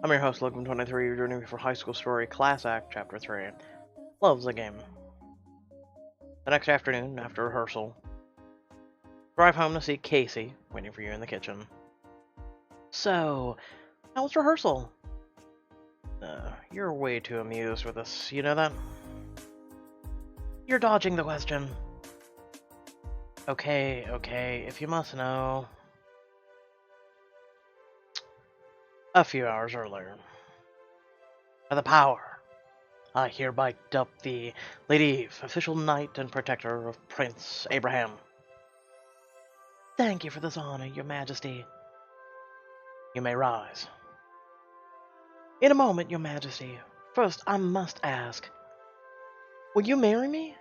I'm your host, Logan23. You're joining me for High School Story Class Act, Chapter 3. Loves the game. The next afternoon, after rehearsal, drive home to see Casey, waiting for you in the kitchen. So, how was rehearsal? You're way too amused with this, you know that? You're dodging the question. Okay, if you must know. A few hours earlier. By the power, I hereby dub thee Lady Eve, official knight and protector of Prince Abraham. Thank you for this honor, your majesty. You may rise. In a moment, your majesty. First, I must ask, will you marry me?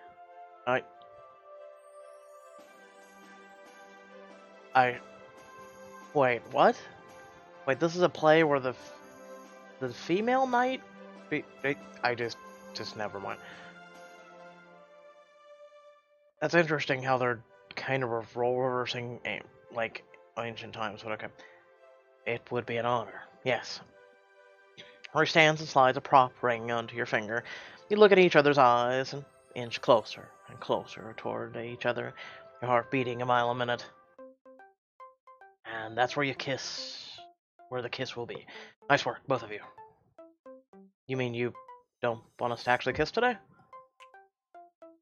Wait, what? Wait, this is a play where the female knight? I just never mind. That's interesting how they're kind of role reversing, like ancient times, but okay. It would be an honor, yes. Her stands and slides a prop ring onto your finger. You look at each other's eyes and inch closer and closer toward each other, your heart beating a mile a minute. And that's where you kiss, where the kiss will be. Nice work, both of you. You mean you don't want us to actually kiss today?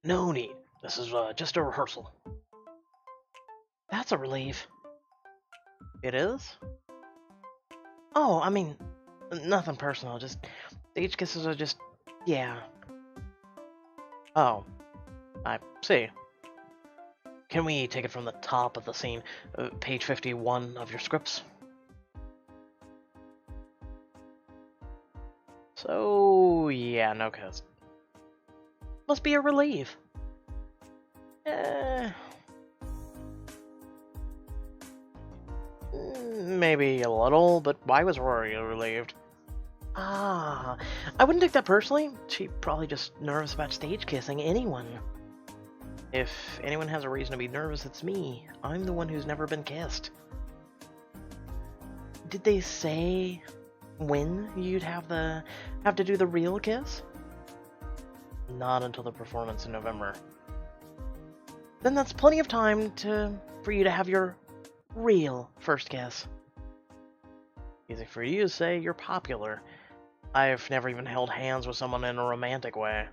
No need. This is just a rehearsal. That's a relief. It is? Oh, I mean, nothing personal, just stage kisses are just, yeah. Oh, I see. Can we take it from the top of the scene, page 51 of your scripts? So, yeah, no kiss. Must be a relief. Maybe a little, but why was Rory relieved? Ah, I wouldn't take that personally. She's probably just nervous about stage kissing anyone. If anyone has a reason to be nervous, it's me. I'm the one who's never been kissed. Did they say when you'd have to do the real kiss? Not until the performance in November. Then that's plenty of time for you to have your real first kiss. Easy for you to say, you're popular. I've never even held hands with someone in a romantic way.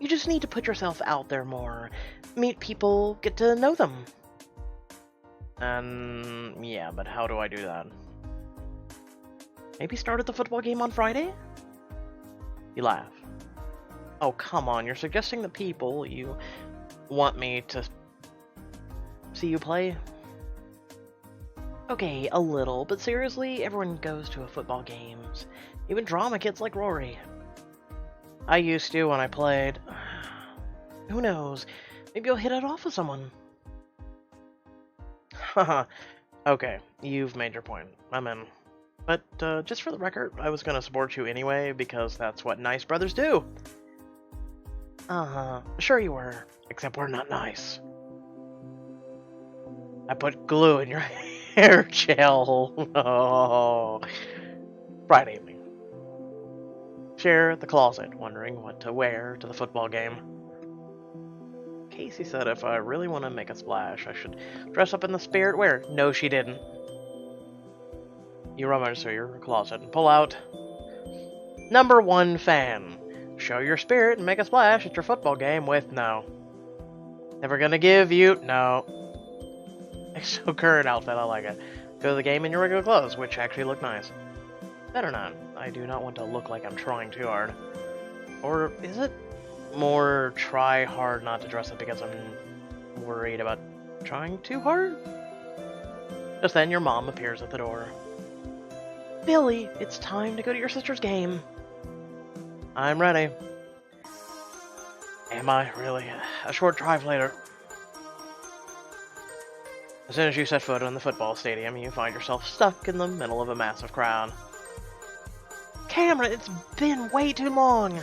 You just need to put yourself out there more. Meet people, get to know them. Yeah, but how do I do that? Maybe start at the football game on Friday? You laugh. Oh, come on, you're suggesting the people you want me to see you play? Okay, a little, but seriously, everyone goes to football games. Even drama kids like Rory. I used to when I played. Who knows? Maybe you'll hit it off with someone. Haha. Okay, you've made your point. I'm in. But, just for the record, I was gonna support you anyway, because that's what nice brothers do. Sure you were. Except we're not nice. I put glue in your hair gel. Oh. Friday evening. Share the closet, wondering what to wear to the football game. Casey said if I really want to make a splash, I should dress up in the spirit wear. No, she didn't. You rummage through your closet and pull out number 1 fan. Show your spirit and make a splash at your football game with no. Never gonna give you no. So current outfit, I like it. Go to the game in your regular clothes, which actually look nice. Better not. I do not want to look like I'm trying too hard. Or is it more try hard not to dress up because I'm worried about trying too hard? Just then your mom appears at the door. Billy, it's time to go to your sister's game. I'm ready. Am I really? A short drive later. As soon as you set foot on the football stadium, you find yourself stuck in the middle of a massive crowd. Cameron, it's been way too long!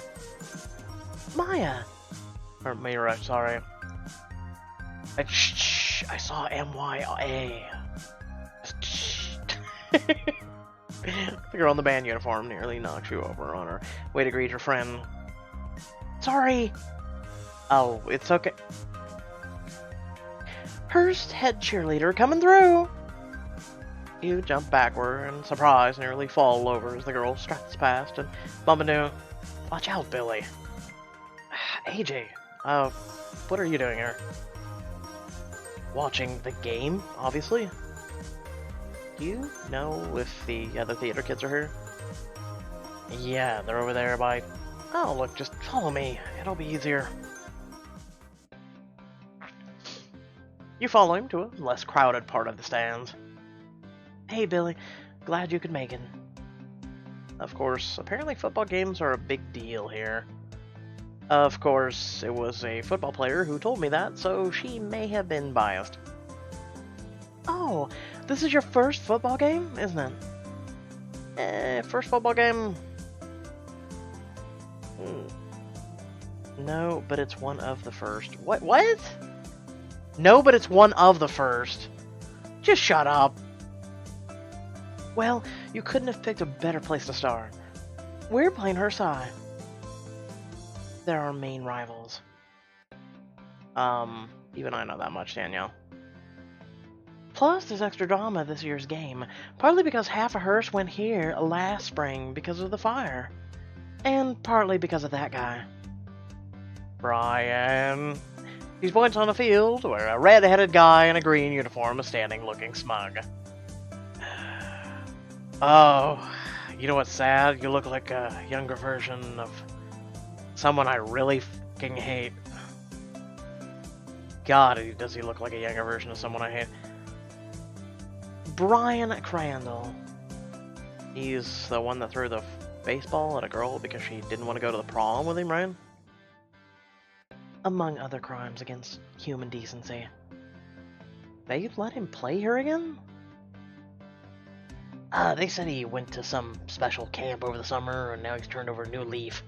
Maya! Or Mira, sorry. Shh, I saw MYA. The girl in the band uniform nearly knocks you over on her way to greet her friend. Sorry. Oh, it's okay. Hearst head cheerleader coming through. You jump backward and, surprise, nearly fall over as the girl struts past and bump into. Watch out, Billy. AJ, what are you doing here? Watching the game, obviously. Do you know if the other theater kids are here? Yeah, they're over there by... Oh, look, just follow me. It'll be easier. You follow him to a less crowded part of the stands. Hey, Billy. Glad you could make it. Of course, apparently football games are a big deal here. Of course, it was a football player who told me that, so she may have been biased. Oh, this is your first football game, isn't it? First football game? No, but it's one of the first. What? No, but it's one of the first. Just shut up. Well, you couldn't have picked a better place to start. We're playing her side. They're our main rivals. Even I know that much, Danielle. Plus, there's extra drama this year's game, partly because half of Hearst went here last spring because of the fire, and partly because of that guy. Brian. He points on a field where a red-headed guy in a green uniform is standing looking smug. Oh, you know what's sad? You look like a younger version of someone I really fucking hate. God, does he look like a younger version of someone I hate. Brian Crandall. He's the one that threw the baseball at a girl because she didn't want to go to the prom with him, right? Among other crimes against human decency. They let him play here again? They said he went to some special camp over the summer and now he's turned over a new leaf.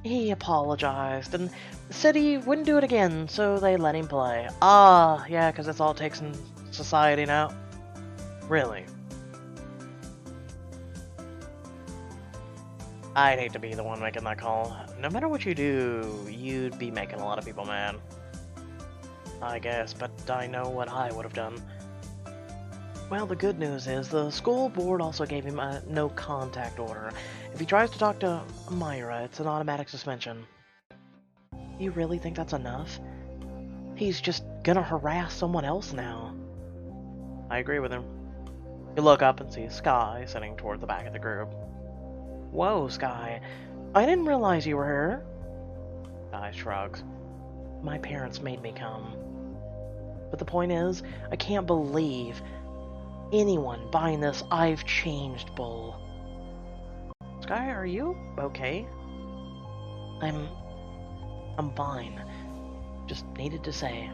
He apologized and said he wouldn't do it again, so they let him play. Yeah, because that's all it takes in society now. Really? I'd hate to be the one making that call. No matter what you do, you'd be making a lot of people mad. I guess, but I know what I would have done. Well, the good news is the school board also gave him a no contact order. If he tries to talk to Myra, it's an automatic suspension. You really think that's enough? He's just gonna harass someone else now. I agree with him. You look up and see Sky sitting toward the back of the group. Whoa, Sky. I didn't realize you were here. Sky shrugs. My parents made me come. But the point is, I can't believe anyone buying this I've changed bull. Sky, are you okay? I'm fine. Just needed to say.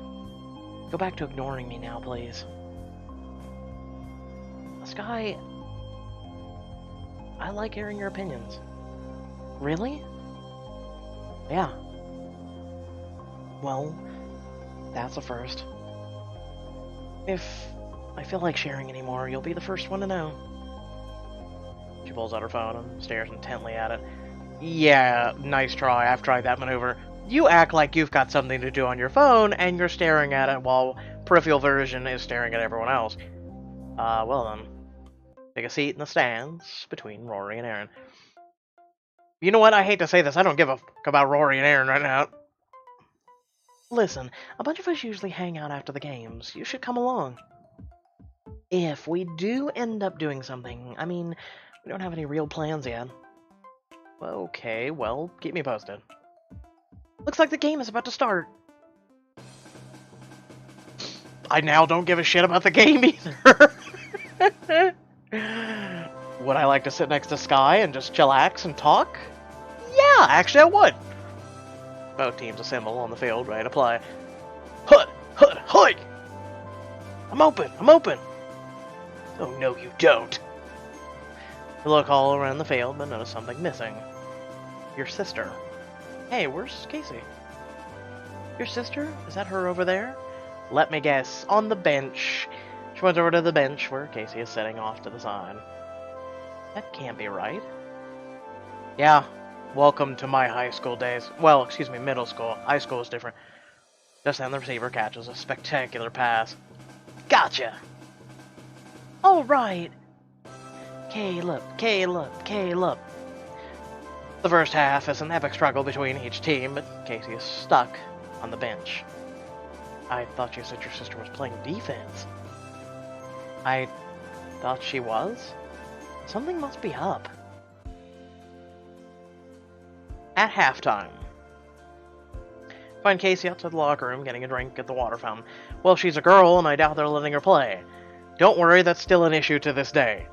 Go back to ignoring me now, please. Sky, I like hearing your opinions. Really? Yeah. Well, that's a first. If I feel like sharing anymore, you'll be the first one to know. She pulls out her phone and stares intently at it. Yeah, nice try. I've tried that maneuver. You act like you've got something to do on your phone, and you're staring at it while peripheral version is staring at everyone else. Well then. Take a seat in the stands between Rory and Aaron. You know what? I hate to say this. I don't give a fuck about Rory and Aaron right now. Listen, a bunch of us usually hang out after the games. You should come along. If we do end up doing something, I mean, we don't have any real plans yet. Okay, well, keep me posted. Looks like the game is about to start. I now don't give a shit about the game either. Would I like to sit next to Sky and just chillax and talk? Yeah, actually I would. Both teams assemble on the field, ready to play. Hut! Hut! Hut! I'm open! Oh no, you don't. You look all around the field, but notice something missing. Your sister. Hey, where's Casey? Your sister? Is that her over there? Let me guess. On the bench. She went over to the bench where Casey is sitting off to the side. That can't be right. Yeah, welcome to my high school days. Well, excuse me, middle school. High school is different. Just then the receiver catches a spectacular pass. Gotcha! Alright! Caleb, Caleb, Caleb. The first half is an epic struggle between each team, but Casey is stuck on the bench. I thought you said your sister was playing defense. I thought she was? Something must be up. At halftime, find Casey outside the locker room getting a drink at the water fountain. Well, she's a girl, and I doubt they're letting her play. Don't worry, that's still an issue to this day.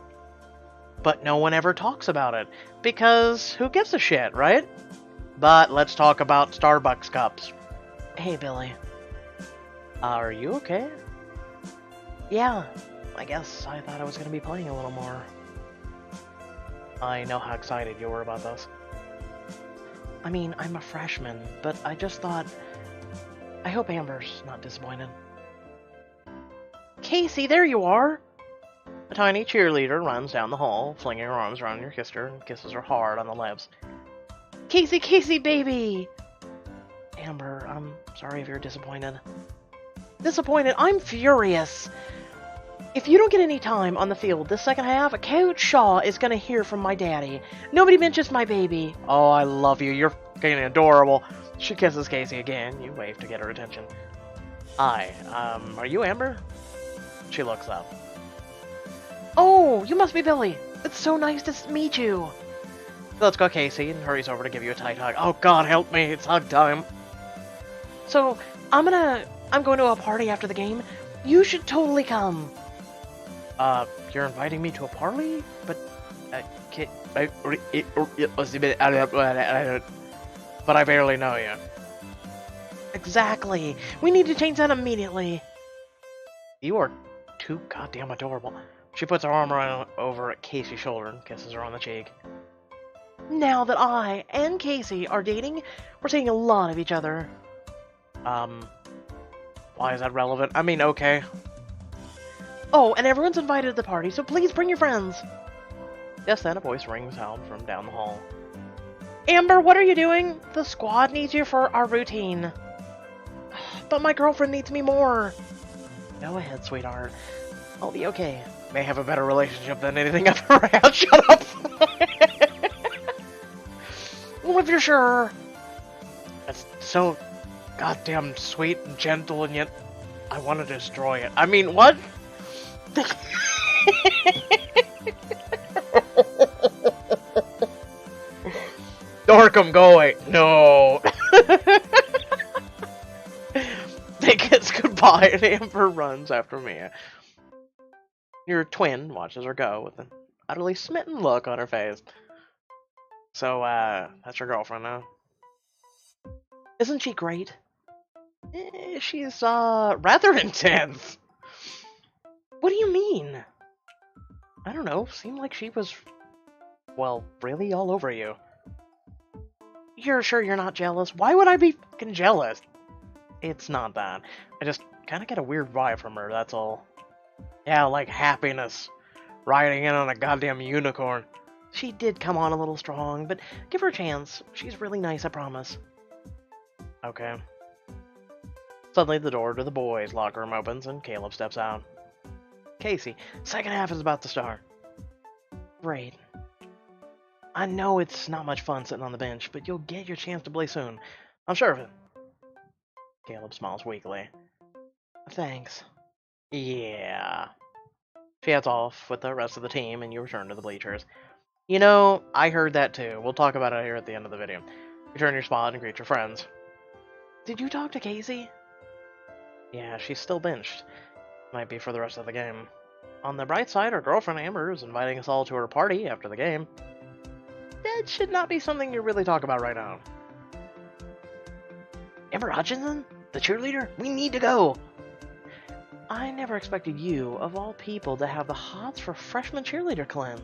But no one ever talks about it, because who gives a shit, right? But let's talk about Starbucks cups. Hey, Billy. Are you okay? Yeah, I guess I thought I was going to be playing a little more. I know how excited you were about this. I mean, I'm a freshman, but I just thought... I hope Amber's not disappointed. Casey, there you are! A tiny cheerleader runs down the hall, flinging her arms around your sister and kisses her hard on the lips. Casey, Casey, baby! Amber, I'm sorry if you're disappointed. Disappointed? I'm furious! If you don't get any time on the field this second half, Coach Shaw is gonna hear from my daddy. Nobody mentions my baby. Oh, I love you. You're fucking adorable. She kisses Casey again. You wave to get her attention. Hi, are you Amber? She looks up. Oh, you must be Billy. It's so nice to meet you. Let's go, Casey, and hurries over to give you a tight hug. Oh, God, help me. It's hug time. So, I'm going to a party after the game. You should totally come. You're inviting me to a party? But, but I barely know you. Exactly. We need to change that immediately. You are too goddamn adorable. She puts her arm around over at Casey's shoulder and kisses her on the cheek. Now that I and Casey are dating, we're seeing a lot of each other. Why is that relevant? I mean, okay. Oh, and everyone's invited to the party, so please bring your friends. Just then, a voice rings out from down the hall. Amber, what are you doing? The squad needs you for our routine. But my girlfriend needs me more. Go ahead, sweetheart. I'll be okay. May have a better relationship than anything I've ever had. Shut up! Well, if you're sure. That's so goddamn sweet and gentle, and yet I want to destroy it. I mean, what? Dorcam, go away. No. They kiss goodbye, and Amber runs after Mia. Your twin watches her go with an utterly smitten look on her face. So, that's your girlfriend now? Isn't she great? She's, rather intense. What do you mean? I don't know, seemed like she was, well, really all over you. You're sure you're not jealous? Why would I be fucking jealous? It's not that. I just kind of get a weird vibe from her, that's all. Yeah, like happiness. Riding in on a goddamn unicorn. She did come on a little strong, but give her a chance. She's really nice, I promise. Okay. Suddenly the door to the boys' locker room opens and Caleb steps out. Casey, second half is about to start. Great. I know it's not much fun sitting on the bench, but you'll get your chance to play soon. I'm sure of it. Caleb smiles weakly. Thanks. Yeah. She heads off with the rest of the team, and you return to the bleachers. You know, I heard that too. We'll talk about it here at the end of the video. Return your spot and greet your friends. Did you talk to Casey? Yeah, she's still benched. Might be for the rest of the game. On the bright side, her girlfriend Amber is inviting us all to her party after the game. That should not be something you really talk about right now. Amber Hutchinson? The cheerleader? We need to go! I never expected you, of all people, to have the hots for freshman cheerleader Clem.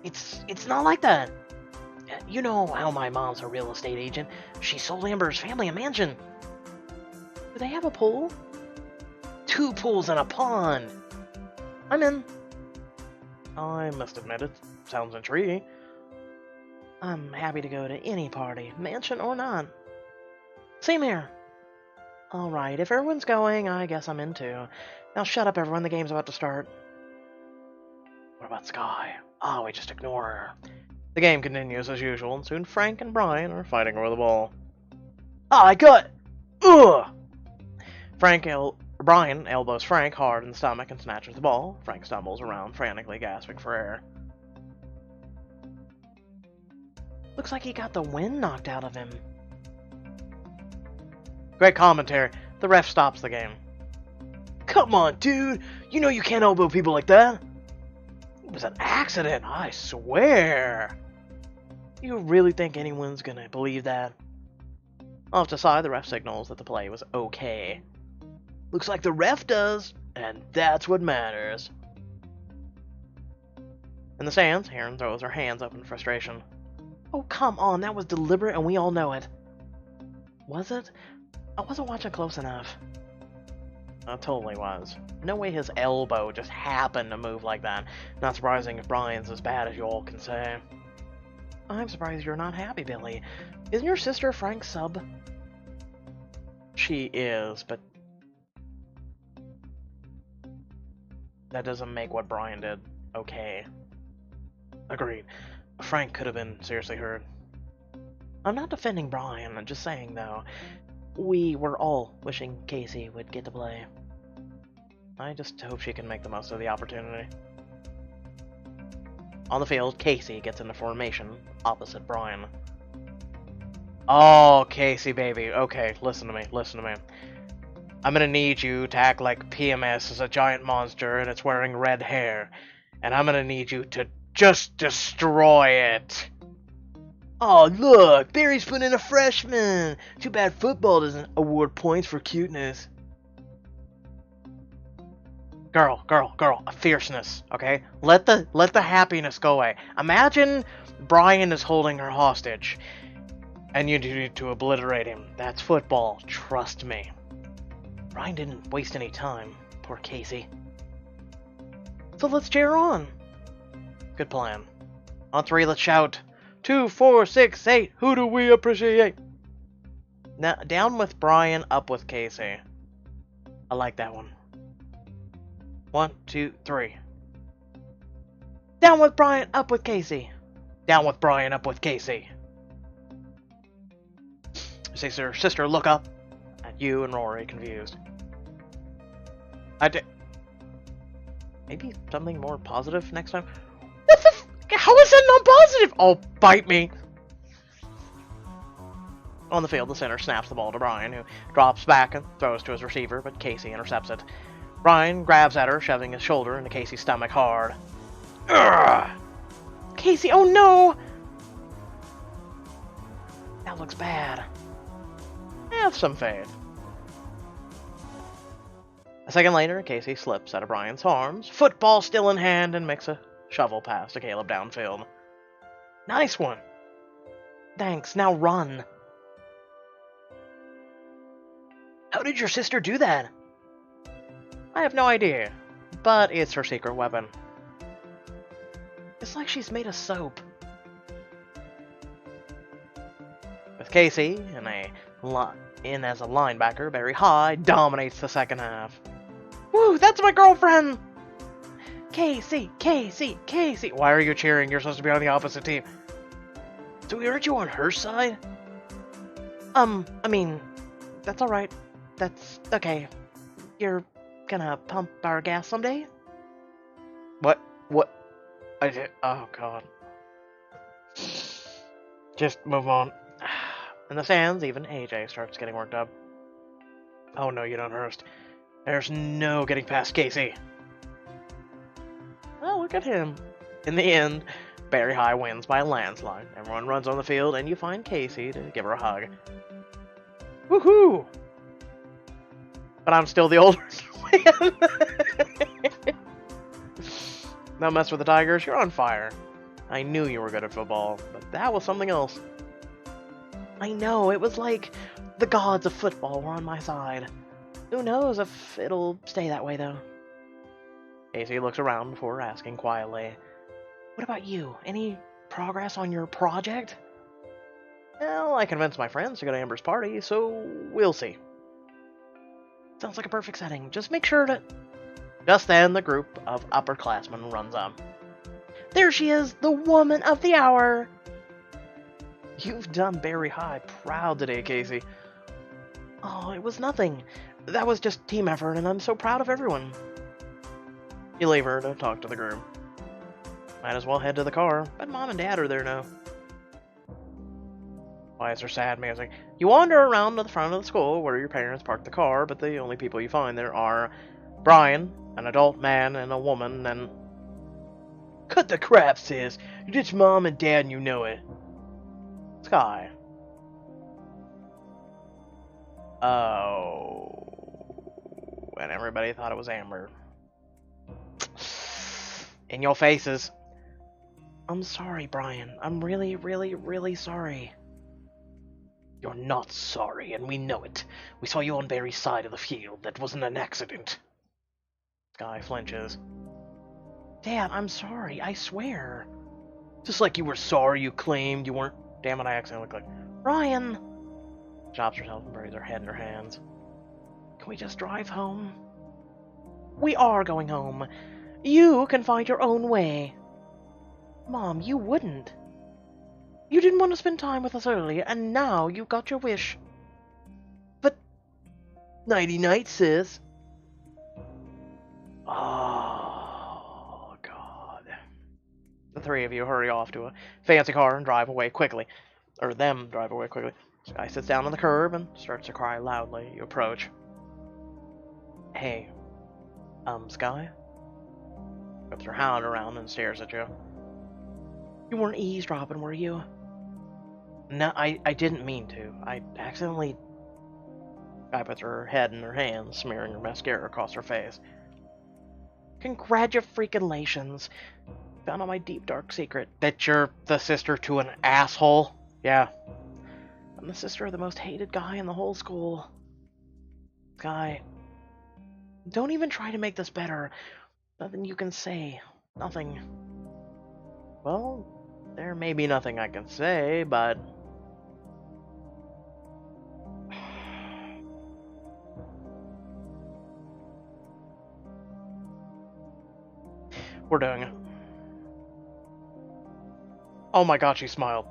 It's not like that. You know how my mom's a real estate agent. She sold Amber's family a mansion. Do they have a pool? 2 pools and a pond. I'm in. I must admit, it sounds intriguing. I'm happy to go to any party, mansion or not. Same here. Alright, if everyone's going, I guess I'm in too. Now shut up, everyone, the game's about to start. What about Sky? Oh, we just ignore her. The game continues as usual, and soon Frank and Brian are fighting over the ball. Ah, I got... Ugh! Brian elbows Frank hard in the stomach and snatches the ball. Frank stumbles around, frantically gasping for air. Looks like he got the wind knocked out of him. Great commentary. The ref stops the game. Come on, dude! You know you can't elbow people like that! It was an accident, I swear! You really think anyone's gonna believe that? Off to the side, the ref signals that the play was okay. Looks like the ref does, and that's what matters. In the stands, Heron throws her hands up in frustration. Oh, come on, that was deliberate and we all know it. Was it? I wasn't watching close enough. It totally was. No way his elbow just happened to move like that. Not surprising if Brian's as bad as you all can say. I'm surprised you're not happy, Billy. Isn't your sister Frank's sub? She is, but that doesn't make what Brian did okay. Agreed. Frank could have been seriously hurt. I'm not defending Brian, I'm just saying, though. We were all wishing Casey would get to play. I just hope she can make the most of the opportunity. On the field, Casey gets into formation opposite Brian. Oh, Casey, baby. Okay, listen to me, listen to me. I'm gonna need you to act like PMS is a giant monster and it's wearing red hair. And I'm gonna need you to just destroy it. Oh, look, Barry's put in a freshman. Too bad football doesn't award points for cuteness. Girl, a fierceness, okay? Let the happiness go away. Imagine Brian is holding her hostage, and you need to obliterate him. That's football, trust me. Brian didn't waste any time, poor Casey. So let's cheer on. Good plan. On three, let's shout. 2, 4, 6, 8. Who do we appreciate? Now, down with Brian, up with Casey. I like that one. 1, 2, 3. Down with Brian, up with Casey. Down with Brian, up with Casey. Sister, look up. At you and Rory, confused. Maybe something more positive next time? What the how is that not positive? Oh, bite me. On the field, the center snaps the ball to Brian, who drops back and throws to his receiver, but Casey intercepts it. Brian grabs at her, shoving his shoulder into Casey's stomach hard. Urgh! Casey, oh no! That looks bad. Have some faith. A second later, Casey slips out of Brian's arms, football still in hand, and makes a shovel pass to Caleb downfield. Nice one! Thanks, now run. How did your sister do that? I have no idea, but it's her secret weapon. It's like she's made of soap. With Casey in as a linebacker, Barry High dominates the second half. Woo, that's my girlfriend! Casey! Why are you cheering? You're supposed to be on the opposite team. So aren't you on her side? I mean, that's alright. That's okay. You're gonna pump our gas someday? What? I did. Oh, God. Just move on. In the stands, even AJ starts getting worked up. Oh, no, you don't, Hurst. There's no getting past Casey. Oh, look at him. In the end, Barry High wins by a landslide. Everyone runs on the field, and you find Casey to give her a hug. Woohoo! But I'm still the older man. Don't mess with the Tigers, you're on fire. I knew you were good at football, but that was something else. I know, it was like the gods of football were on my side. Who knows if it'll stay that way, though. Casey looks around before asking quietly, What about you? Any progress on your project? Well, I convinced my friends to go to Amber's party, so we'll see. Sounds like a perfect setting. Just make sure to... Just then, the group of upperclassmen runs up. There she is, the woman of the hour! You've done very high proud today, Casey. Oh, it was nothing. That was just team effort, and I'm so proud of everyone. You leave her to talk to the group. Might as well head to the car, but Mom and Dad are there now. Why is there sad music? You wander around to the front of the school where your parents parked the car, but the only people you find there are Brian, an adult man, and a woman, and... Cut the crap, sis! You ditched Mom and Dad and you know it. Sky. Oh... And everybody thought it was Amber. In your faces. I'm sorry, Brian. I'm really, really, really sorry. You're not sorry, and we know it. We saw you on Barry's side of the field. That wasn't an accident. Sky flinches. Dad, I'm sorry. I swear. Just like you were sorry you claimed you weren't... Damn it, I accidentally clicked. Brian! Chops herself and buries her head in her hands. Can we just drive home? We are going home. You can find your own way. Mom, you wouldn't. You didn't want to spend time with us earlier, and now you got your wish. But... Nighty-night, sis. Oh, God. The three of you hurry off to a fancy car and drive away quickly. Or them drive away quickly. Sky sits down on the curb and starts to cry loudly. You approach. Hey. Sky? Whips her hand around and stares at you. You weren't eavesdropping, were you? No, I didn't mean to. I accidentally... Sky puts her head in her hands, smearing her mascara across her face. Congratulations. Found out my deep, dark secret. That you're the sister to an asshole? Yeah. I'm the sister of the most hated guy in the whole school. Sky, don't even try to make this better. Nothing you can say. Nothing. Well, there may be nothing I can say, but... We're doing it. Oh my god, she smiled.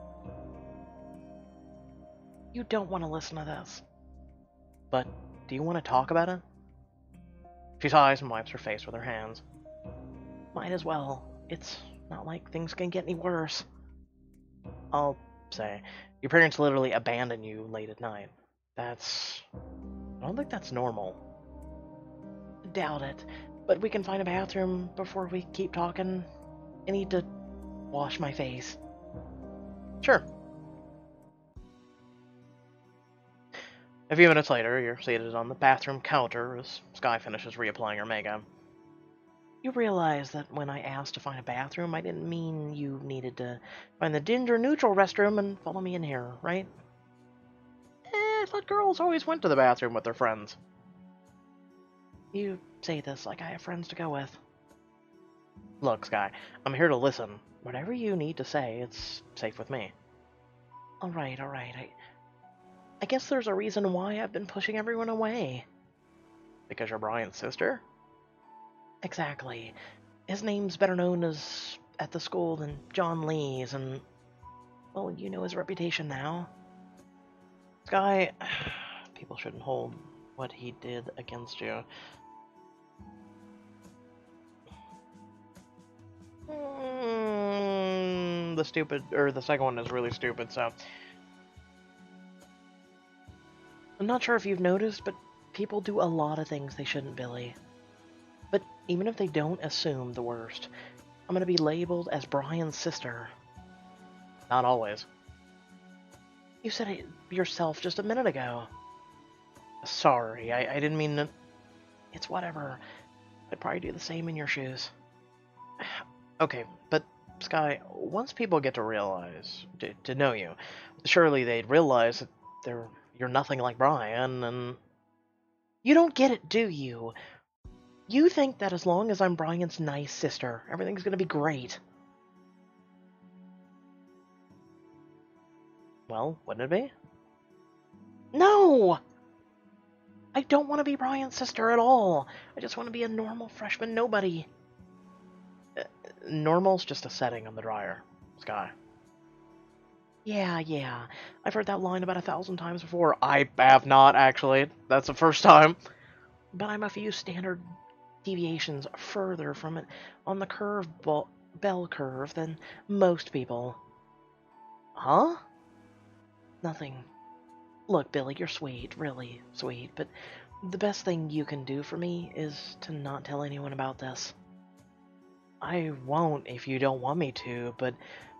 You don't want to listen to this. But, do you want to talk about it? She sighs and wipes her face with her hands. Might as well. It's not like things can get any worse. I'll say, your parents literally abandon you late at night. I don't think that's normal. Doubt it. But we can find a bathroom before we keep talking. I need to wash my face. Sure. A few minutes later, you're seated on the bathroom counter as Sky finishes reapplying her makeup. You realize that when I asked to find a bathroom, I didn't mean you needed to find the gender-neutral restroom and follow me in here, right? I thought girls always went to the bathroom with their friends. You say this like I have friends to go with. Look, Sky, I'm here to listen. Whatever you need to say, it's safe with me. Alright. I guess there's a reason why I've been pushing everyone away. Because you're Brian's sister? Exactly. His name's better known as at the school than John Lee's, and... well, you know his reputation now. Sky, people shouldn't hold what he did against you. The second one is really stupid, so... I'm not sure if you've noticed, but people do a lot of things they shouldn't, Billy. But even if they don't assume the worst, I'm gonna be labeled as Brian's sister. Not always. You said it yourself just a minute ago. Sorry, I didn't mean to... It's whatever. I'd probably do the same in your shoes. Okay, but Sky, once people get to realize, to know you, surely they'd realize that you're nothing like Brian, and... You don't get it, do you? You think that as long as I'm Brian's nice sister, everything's gonna be great. Well, wouldn't it be? No! I don't want to be Brian's sister at all. I just want to be a normal freshman nobody. Normal's just a setting on the dryer, Sky. Yeah. I've heard that line about 1,000 times before. I have not, actually. That's the first time. But I'm a few standard deviations further from it on the bell curve than most people. Huh? Nothing. Look, Billy, you're sweet, really sweet, but the best thing you can do for me is to not tell anyone about this. I won't if you don't want me to, but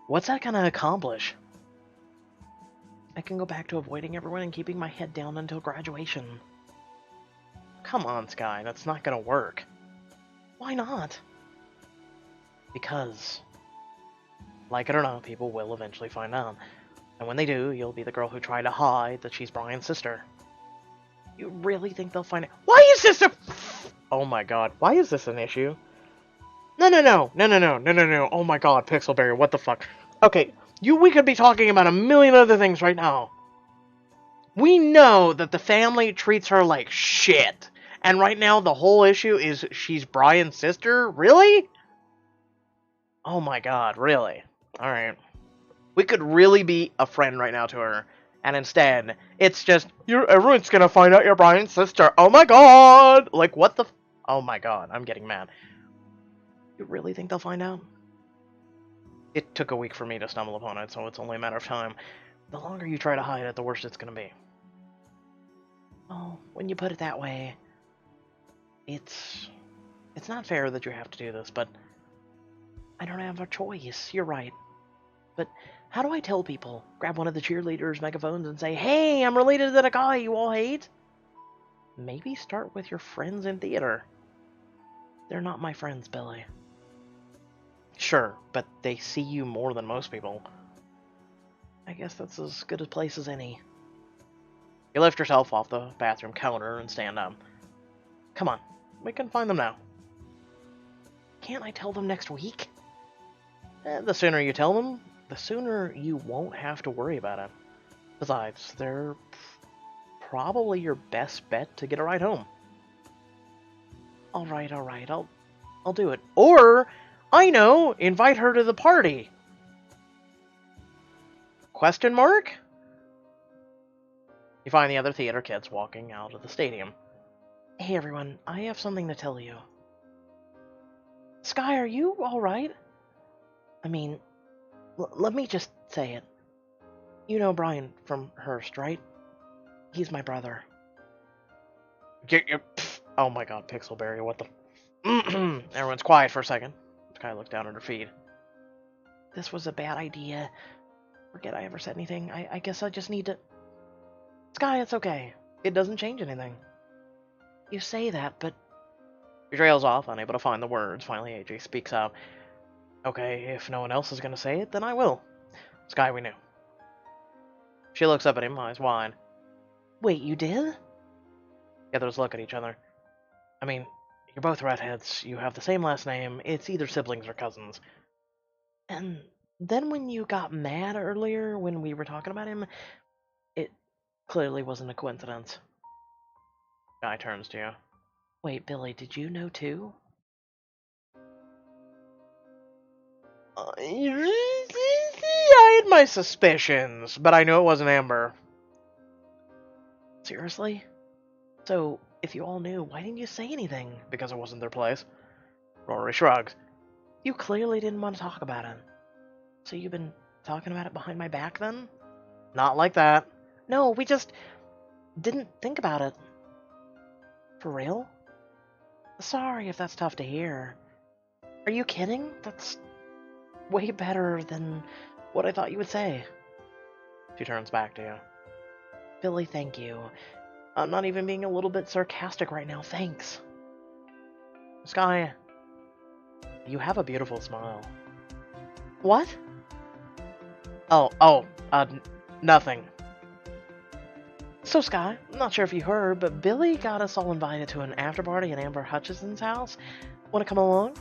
what's that gonna accomplish? I can go back to avoiding everyone and keeping my head down until graduation. Come on, Sky, that's not gonna work. Why not? Because, like it or not, people will eventually find out. And when they do, you'll be the girl who tried to hide that she's Brian's sister. You really think they'll find it? Why is this a... Oh my god, why is this an issue? No. Oh my god, Pixelberry, what the fuck? Okay, we could be talking about a million other things right now. We know that the family treats her like shit. And right now, the whole issue is she's Brian's sister? Really? Oh my god, really? Alright. We could really be a friend right now to her. And instead, it's just, everyone's gonna find out you're Brian's sister. Oh my god! Like, what the... Oh my god, I'm getting mad. You really think they'll find out? It took a week for me to stumble upon it, so it's only a matter of time. The longer you try to hide it, the worse it's gonna be. Oh, when you put it that way... It's not fair that you have to do this, but... I don't have a choice, you're right. But how do I tell people? Grab one of the cheerleaders' megaphones and say, hey, I'm related to that guy you all hate? Maybe start with your friends in theater. They're not my friends, Billy. Sure, but they see you more than most people. I guess that's as good a place as any. You lift yourself off the bathroom counter and stand up. Come on, we can find them now. Can't I tell them next week? The sooner you tell them, the sooner you won't have to worry about it. Besides, they're probably your best bet to get a ride home. Alright, I'll do it. Or, I know, invite her to the party. Question mark? You find the other theater kids walking out of the stadium. Hey everyone, I have something to tell you. Sky, are you alright? I mean, let me just say it. You know Brian from Hearst, right? He's my brother. Oh my god, Pixelberry, what the... Everyone's quiet for a second. Sky looked down at her feed. This was a bad idea. Forget I ever said anything. I guess I just need to... Sky, it's okay. It doesn't change anything. You say that, but... She trails off, unable to find the words. Finally, AJ speaks out. Okay, if no one else is going to say it, then I will. Sky, we knew. She looks up at him, eyes wide. Wait, you did? The others look at each other. I mean, you're both redheads, you have the same last name, it's either siblings or cousins. And then when you got mad earlier when we were talking about him, it clearly wasn't a coincidence. Guy turns to you. Wait, Billy, did you know too? I had my suspicions, but I knew it wasn't Amber. Seriously? So, if you all knew, why didn't you say anything? Because it wasn't their place. Rory shrugs. You clearly didn't want to talk about it. So you've been talking about it behind my back then? Not like that. No, we just didn't think about it. For real? Sorry if that's tough to hear. Are you kidding? That's way better than what I thought you would say. She turns back to you. Billy, thank you. I'm not even being a little bit sarcastic right now, thanks. Sky, you have a beautiful smile. What? Nothing. So, Sky, I'm not sure if you heard, but Billy got us all invited to an after-party at Amber Hutchison's house. Want to come along?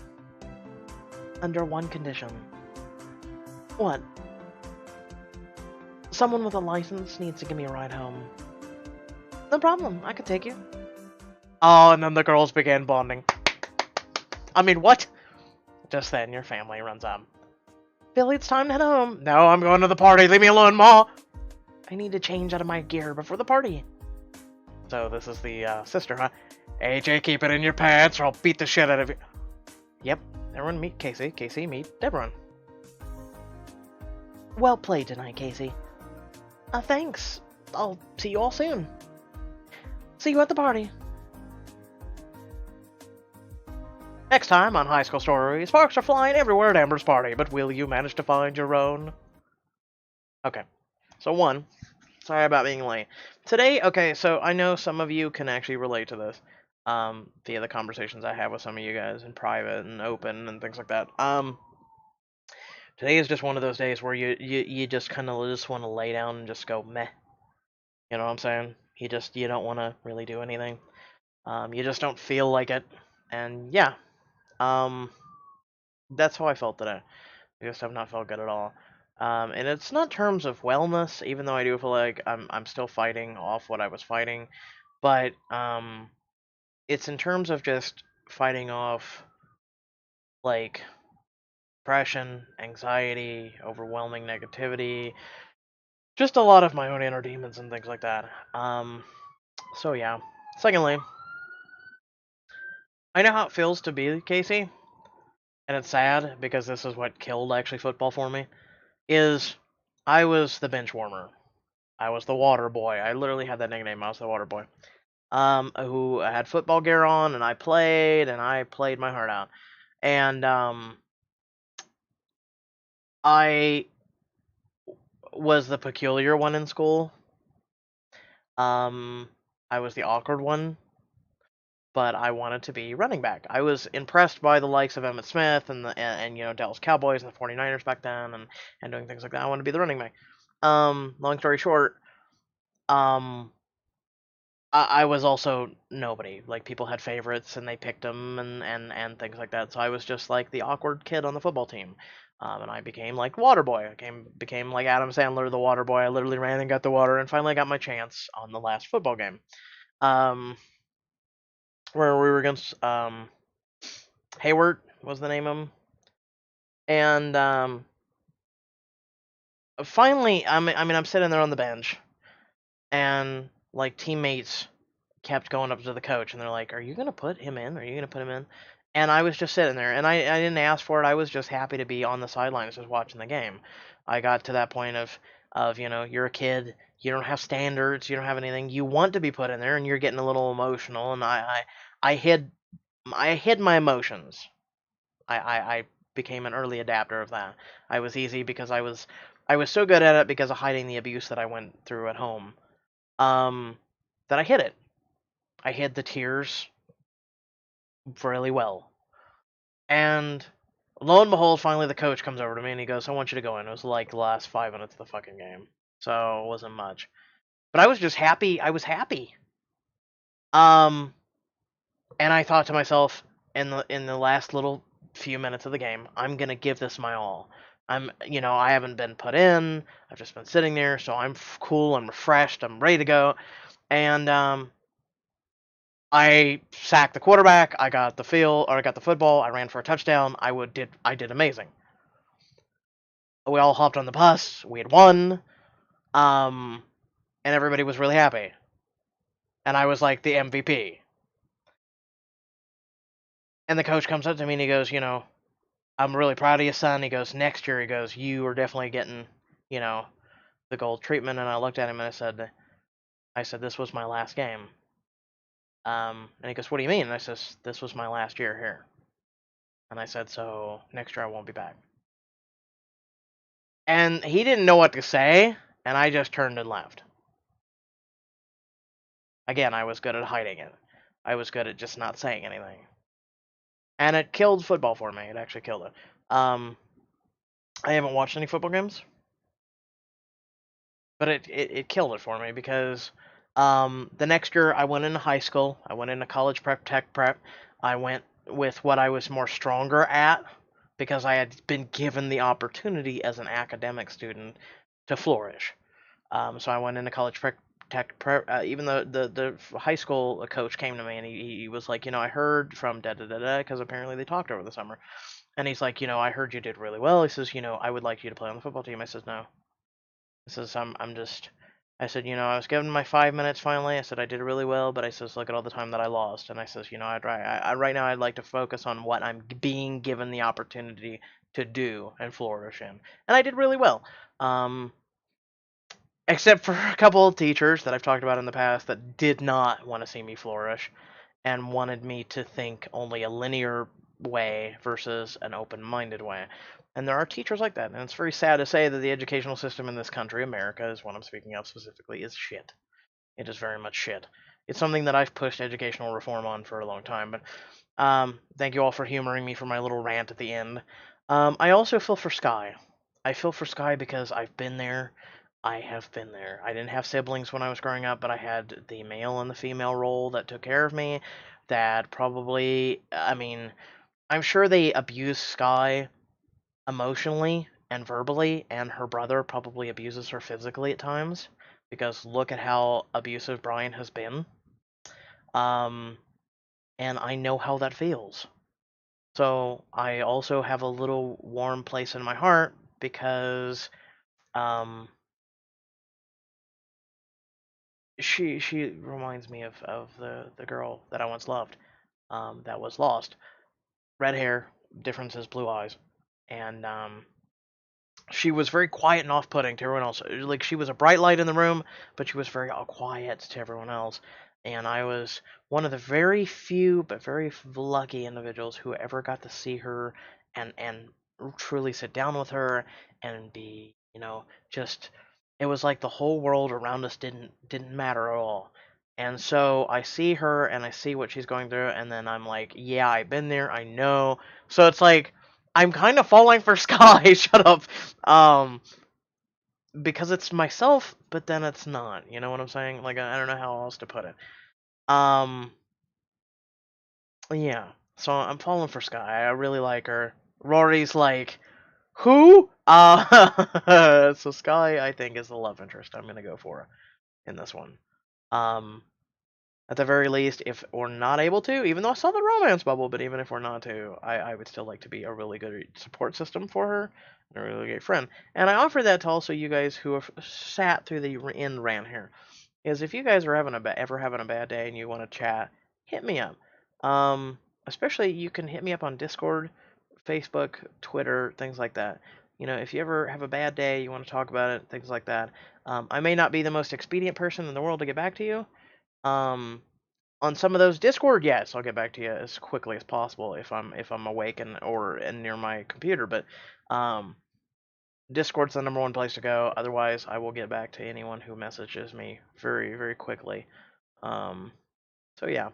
Under one condition. What? Someone with a license needs to give me a ride home. No problem, I could take you. Oh, and then the girls began bonding. I mean, what? Just then, your family runs up. Billy, it's time to head home. No, I'm going to the party. Leave me alone, Ma. I need to change out of my gear before the party. So this is the sister, huh? AJ, keep it in your pants or I'll beat the shit out of you. Yep, everyone meet Casey. Casey, meet everyone. Well played tonight, Casey. Thanks. I'll see you all soon. See you at the party. Next time on High School Stories, sparks are flying everywhere at Amber's party, but will you manage to find your own? Okay, so 1. Sorry about being late. Today, okay, so I know some of you can actually relate to this, via the conversations I have with some of you guys in private and open and things like that. Today is just one of those days where you just kind of just want to lay down and just go meh. You know what I'm saying? You don't want to really do anything. You just don't feel like it, and yeah. That's how I felt today. I just have not felt good at all. And it's not terms of wellness, even though I do feel like I'm still fighting off what I was fighting, but it's in terms of just fighting off like depression, anxiety, overwhelming negativity, just a lot of my own inner demons and things like that. So yeah. Secondly, I know how it feels to be Casey, and it's sad because this is what killed actually football for me. Is I was the bench warmer. I was the water boy. I literally had that nickname. I was the water boy. Who had football gear on, and I played my heart out. And I was the peculiar one in school. I was the awkward one, but I wanted to be running back. I was impressed by the likes of Emmitt Smith and you know, Dallas Cowboys and the 49ers back then, and doing things like that. I wanted to be the running back. Long story short, I was also nobody. Like, people had favorites and they picked them and things like that. So I was just like the awkward kid on the football team. And I became like water boy. Became like Adam Sandler, the water boy. I literally ran and got the water and finally got my chance on the last football game. Where we were against Hayward was the name of him. And finally, I'm sitting there on the bench, and like teammates kept going up to the coach and they're like, "Are you gonna put him in? Are you gonna put him in?" And I was just sitting there, and I didn't ask for it. I was just happy to be on the sidelines just watching the game. I got to that point of you know, you're a kid, you don't have standards, you don't have anything, you want to be put in there, and you're getting a little emotional, and I hid my emotions. I became an early adapter of that. I was easy because I was so good at it because of hiding the abuse that I went through at home. That I hid it. I hid the tears really well. And lo and behold, finally the coach comes over to me and he goes, "I want you to go in." It was like the last 5 minutes of the fucking game. So it wasn't much. But I was just happy. I was happy. Um, and I thought to myself, in the last little few minutes of the game, I'm gonna give this my all. You know, I haven't been put in. I've just been sitting there, so I'm cool. I'm refreshed. I'm ready to go. And I sacked the quarterback. I got the I got the football. I ran for a touchdown. I did amazing. We all hopped on the bus. We had won. And everybody was really happy. And I was like the MVP. And the coach comes up to me and he goes, "You know, I'm really proud of you, son." He goes, "Next year," he goes, "you are definitely getting, you know, the gold treatment." And I looked at him and I said, "This was my last game." And he goes, "What do you mean?" And I says, "This was my last year here." And I said, "So next year I won't be back." And he didn't know what to say, and I just turned and left. Again, I was good at hiding it. I was good at just not saying anything. And it killed football for me. It actually killed it. I haven't watched any football games, but it killed it for me because the next year I went into high school. I went into college prep, tech prep. I went with what I was more stronger at because I had been given the opportunity as an academic student to flourish. So I went into college even though the high school coach came to me and he was like, I heard from da da da da, because apparently they talked over the summer, and he's like, I heard you did really well. He says, I would like you to play on the football team. I says no. I says I'm just. I said, I was given my 5 minutes finally. I said I did really well, but I says look at all the time that I lost, and I says, right now I'd like to focus on what I'm being given the opportunity to do and flourish in, and I did really well. Except for a couple of teachers that I've talked about in the past that did not want to see me flourish and wanted me to think only a linear way versus an open-minded way. And there are teachers like that, and it's very sad to say that the educational system in this country, America is what I'm speaking of specifically, is shit. It is very much shit. It's something that I've pushed educational reform on for a long time, but thank you all for humoring me for my little rant at the end. I also feel for Sky. I feel for Sky because I've been there. I have been there. I didn't have siblings when I was growing up, but I had the male and the female role that took care of me. That probably, I mean, I'm sure they abuse Sky emotionally and verbally, and her brother probably abuses her physically at times. Because look at how abusive Brian has been. Um, and I know how that feels. So I also have a little warm place in my heart because um, she reminds me of the girl that I once loved, that was lost. Red hair, differences, blue eyes, and she was very quiet and off-putting to everyone else. Like, she was a bright light in the room, but she was very quiet to everyone else. And I was one of the very few but very lucky individuals who ever got to see her and truly sit down with her and be, just, it was like the whole world around us didn't matter at all. And so I see her and I see what she's going through, and then I'm like, yeah, I've been there, I know. So it's like I'm kind of falling for Sky. Shut up. Um, because it's myself, but then it's not. You know what I'm saying? Like, I don't know how else to put it. Um, yeah. So I'm falling for Sky. I really like her. Rory's like, who? So Sky, I think, is the love interest I'm gonna go for in this one. Um, At the very least, if we're not able to, even though I saw the romance bubble, but even if we're not to, I would still like to be a really good support system for her and a really great friend. And I offer that to also you guys who have sat through the end rant here. Is if you guys are ever having a bad day and you want to chat, hit me up. Especially you can hit me up on Discord, Facebook, Twitter, things like that. If you ever have a bad day, you want to talk about it, things like that. I may not be the most expedient person in the world to get back to you. Um, on some of those Discord, yes, I'll get back to you as quickly as possible if I'm awake and near my computer. But um, Discord's the number one place to go. Otherwise, I will get back to anyone who messages me very very quickly. Um, so yeah.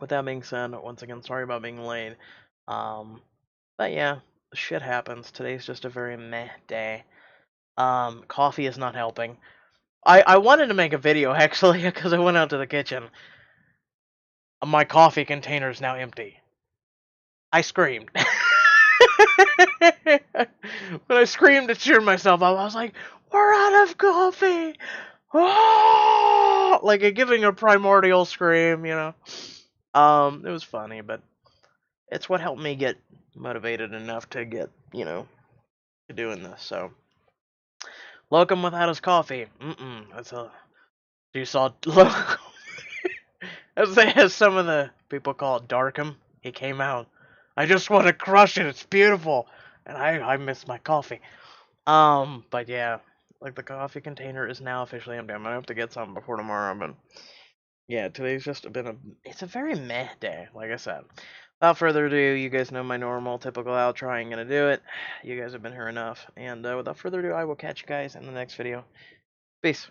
With that being said, once again, sorry about being late. Um, but yeah, shit happens. Today's just a very meh day. Coffee is not helping. I wanted to make a video actually because I went out to the kitchen. My coffee container is now empty. I screamed. When I screamed to cheer myself up, I was like, "We're out of coffee!" Oh! Like giving a primordial scream. It was funny, but it's what helped me get motivated enough to get, to doing this. So, Locum without his coffee. That's a. You saw Locum. As some of the people call it, Darkham. He came out. I just want to crush it. It's beautiful, and I miss my coffee. But yeah, like the coffee container is now officially empty. I'm gonna have to get some before tomorrow. But yeah, today's just it's a very meh day. Like I said. Without further ado, you guys know my normal, typical outro. I ain't gonna do it. You guys have been here enough. And without further ado, I will catch you guys in the next video. Peace.